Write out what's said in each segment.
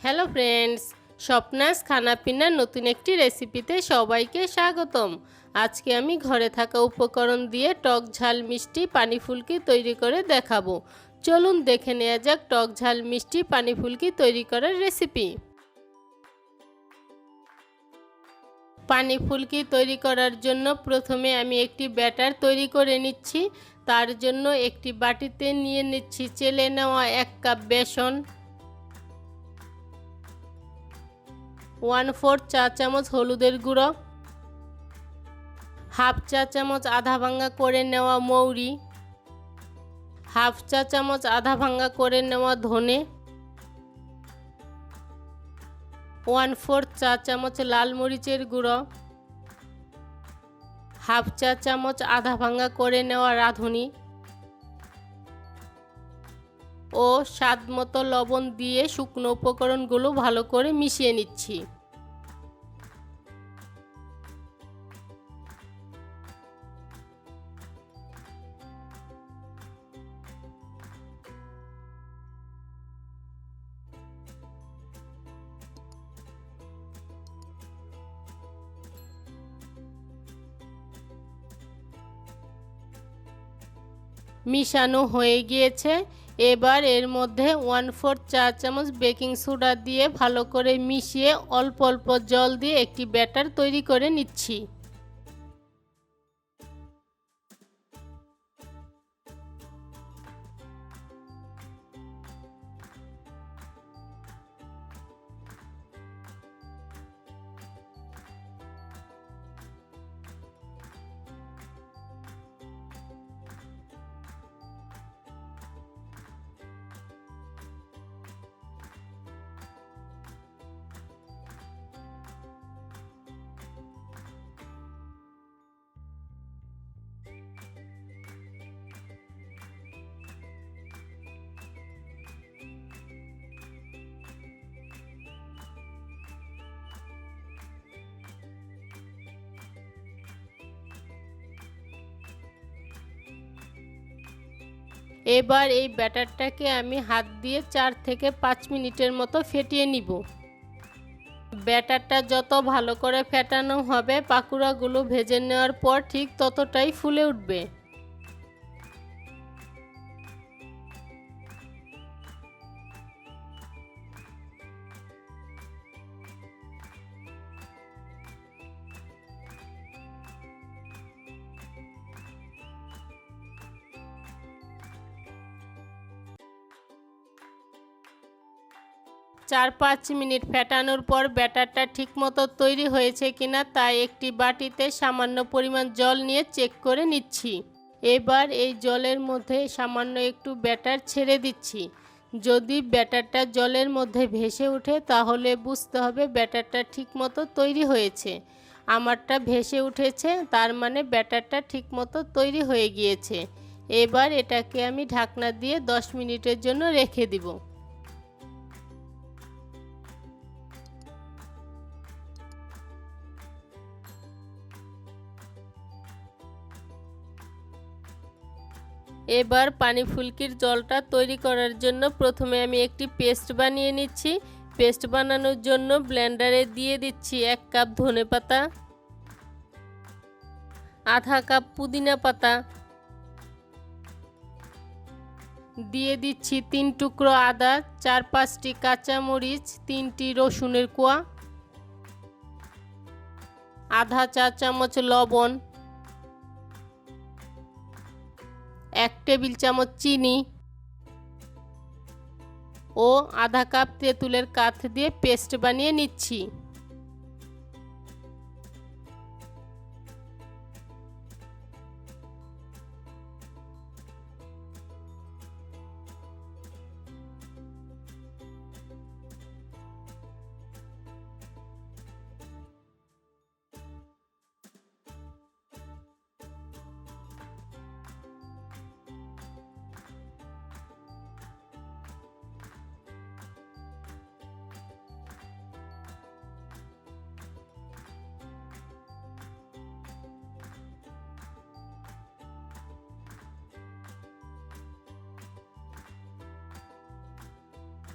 Hello friends, স্বপ্নাস খানাপিনার নতুন একটি রেসিপিতে সবাইকে স্বাগতম। আজকে আমি ঘরে থাকা উপকরণ দিয়ে টক ঝাল মিষ্টি পানি ফুলকি তৈরি করে দেখাবো। চলুন দেখে নেওয়া যাক টক ঝাল মিষ্টি পানি ফুলকি তৈরি করার রেসিপি। পানি ফুলকি তৈরি করার জন্য প্রথমে আমি একটি ব্যাটার তৈরি করে নিচ্ছি। তার জন্য একটি বাটিতে নিয়ে নিচ্ছি চেলে নেওয়া 1 কাপ বেসন, 1/4 চা চামচ হলুদের গুঁড়ো, হাফ চা চামচ আধা ভাঙা করে নেওয়া মৌরি, হাফ চা চামচ আধা ভাঙা করে নেওয়া ধনে, 1/4 চা চামচ লাল মরিচের গুঁড়ো, হাফ চা চামচ আধা ভাঙা করে নেওয়া রাঁধুনি ও স্বাদ মতো লবণ দিয়ে শুকনো উপকরণগুলো ভালো করে মিশিয়ে নিচ্ছি। মিশানো হয়ে গিয়েছে। এবার এর মধ্যে 1/4 চা চামচ বেকিং সোডা দিয়ে ভালো করে মিশিয়ে অল্প অল্প জল দিয়ে একটি ব্যাটার তৈরি করে নিচ্ছি। এবার এই ব্যাটারটাকে আমি হাত দিয়ে 4 থেকে 5 মিনিটের মতো ফেটিয়ে নিব। ব্যাটারটা যত ভালো করে ফেটানো হবে পাকুড়াগুলো ভেজে নেওয়ার পর ঠিক ততটাই ফুলে উঠবে। চার 5 মিনিট ফেটানোর পর ব্যাটারটা ঠিকমতো তৈরি হয়েছে কিনা তাই একটি বাটিতে সামান্য পরিমাণ জল নিয়ে চেক করে নিচ্ছি। এবার এই জলের মধ্যে সামান্য একটু ব্যাটার ছেড়ে দিচ্ছি। যদি ব্যাটারটা জলের মধ্যে ভেসে ওঠে তাহলে বুঝতে হবে ব্যাটারটা ঠিকমতো তৈরি হয়েছে। আমারটা ভেসে উঠেছে, তার মানে ব্যাটারটা ঠিকমতো তৈরি হয়ে গিয়েছে। এবার এটাকে আমি ঢাকনা দিয়ে 10 মিনিটের জন্য রেখে দিব। এবার পানি ফুলকির জলটা তৈরি করার জন্য প্রথমে আমি একটি পেস্ট বানিয়ে নিচ্ছি। পেস্ট বানানোর জন্য ব্লেন্ডারে দিয়ে দিচ্ছি 1 কাপ ধনেপাতা, আধা কাপ পুদিনা পাতা, দিয়ে দিচ্ছি 3 টুকরো আদা, 4-5টি কাঁচা মরিচ, 3টি রসুনের কোয়া, আধা চা চামচ লবণ, 1 টেবিল চামচ চিনি ও আধা কাপ তেঁতুলের কাঠ দিয়ে পেস্ট বানিয়ে নিচ্ছি।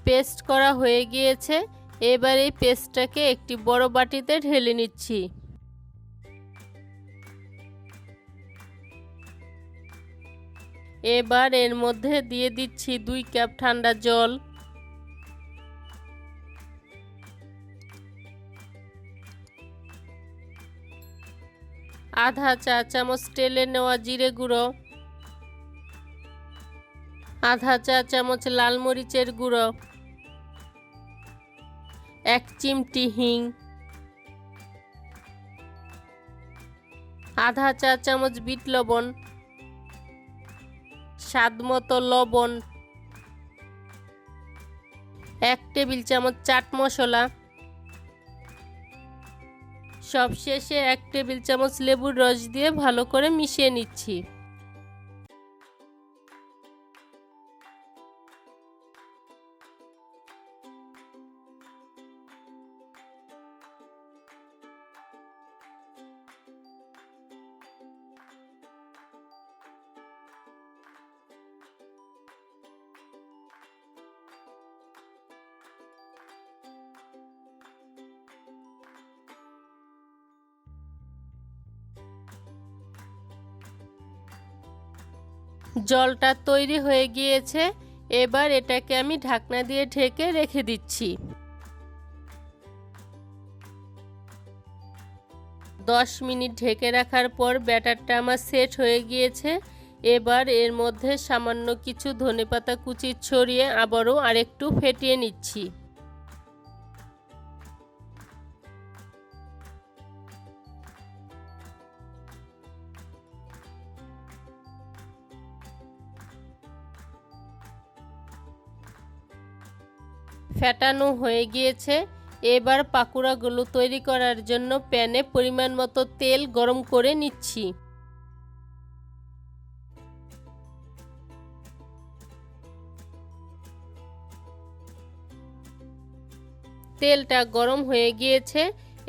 পেস্ট করা হয়ে গিয়েছে। এবার এই পেস্টটাকে একটি বড় বাটিতে ঢেলে নিচ্ছি। এবার এর মধ্যে দিয়ে দিচ্ছি 2 কাপ ঠান্ডা জল, আধা চা চামচ টেলে নেওয়া জিরে গুঁড়ো, আধা চা চামচ লাল মরিচের গুঁড়ো, 1 চিমটি হিং, আধা চা চামচ বিট লবণ, স্বাদ মতো লবণ, 1 টেবিল চামচ চাট মশলা, সবশেষে 1 টেবিল চামচ লেবুর রস দিয়ে ভালো করে মিশিয়ে নিচ্ছি। জলটা তৈরি হয়ে গিয়েছে। এবার এটাকে আমি ঢাকনা দিয়ে ঢেকে রেখে দিচ্ছি। 10 মিনিট ঢেকে রাখার পর ব্যাটারটা আমার সেট হয়ে গিয়েছে। এবার এর মধ্যে সামান্য কিছু ধনেপাতা কুচি ছড়িয়ে আবারও আরেকটু ফেটিয়ে নিচ্ছি। ফেটানো হয়ে গিয়েছে। এবার পাকোড়াগুলো তৈরি করার জন্য প্যানে পরিমাণ মতো তেল গরম করে নিচ্ছি। তেলটা গরম হয়ে গিয়েছে।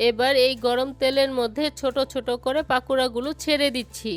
এবার এই গরম তেলের মধ্যে ছোট ছোট করে পাকোড়াগুলো ছেড়ে দিচ্ছি।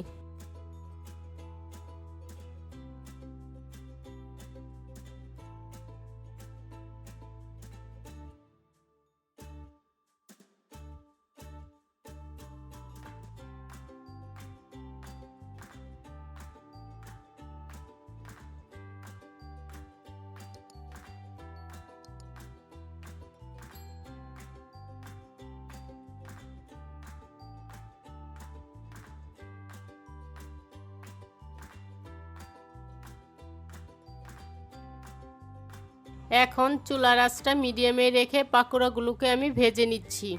এখন চুলার আঁচটা মিডিয়ামে রেখে পাকোড়াগুলোকে আমি ভেজে নিচ্ছি।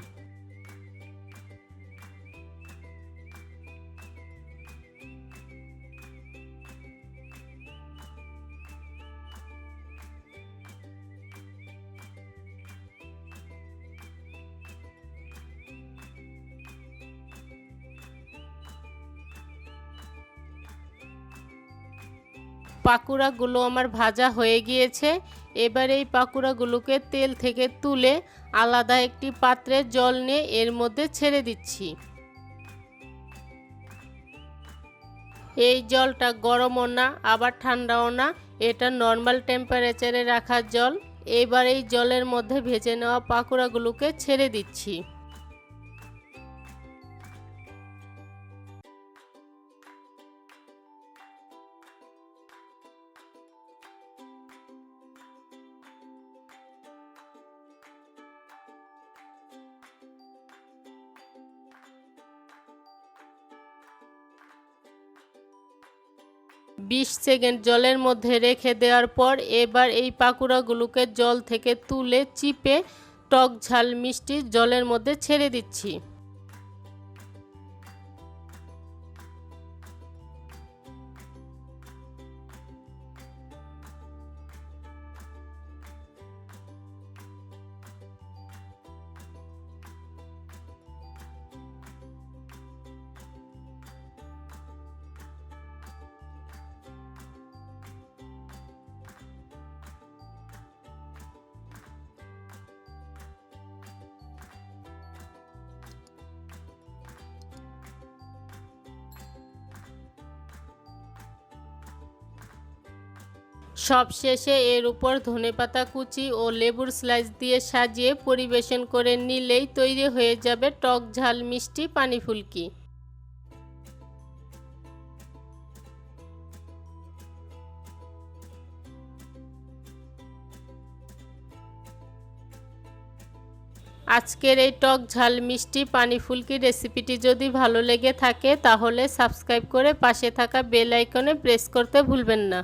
পাকোড়াগুলো আমার ভাজা হয়ে গিয়েছে। এবার এই পাকোড়াগুলোকে তেল থেকে তুলে আলাদা একটি পাত্রে জল নিয়ে এর মধ্যে ছেড়ে দিচ্ছি। এই জলটা গরমও না আবার ঠান্ডাও না, এটা নর্মাল টেম্পারেচারে রাখা জল। এবার এই জলের মধ্যে ভেজে নেওয়া পাকোড়াগুলোকে ছেড়ে দিচ্ছি। বিশ সেকেন্ড জলের মধ্যে রেখে দেওয়ার পর এবার এই পাকোড়াগুলোকে জল থেকে তুলে চিপে টক ঝাল মিষ্টি জলের মধ্যে ছেড়ে দিচ্ছি। সবশেষে এর উপর ধনেপাতা কুচি ও লেবুর স্লাইস দিয়ে সাজিয়ে পরিবেশন করে নিলেই তৈরি হয়ে যাবে টক ঝাল মিষ্টি পানি ফুলকি। আজকের এই টক ঝাল মিষ্টি পানি ফুলকি রেসিপিটি যদি ভালো লেগে থাকে তাহলে সাবস্ক্রাইব করে পাশে থাকা বেল আইকনে প্রেস করতে ভুলবেন না।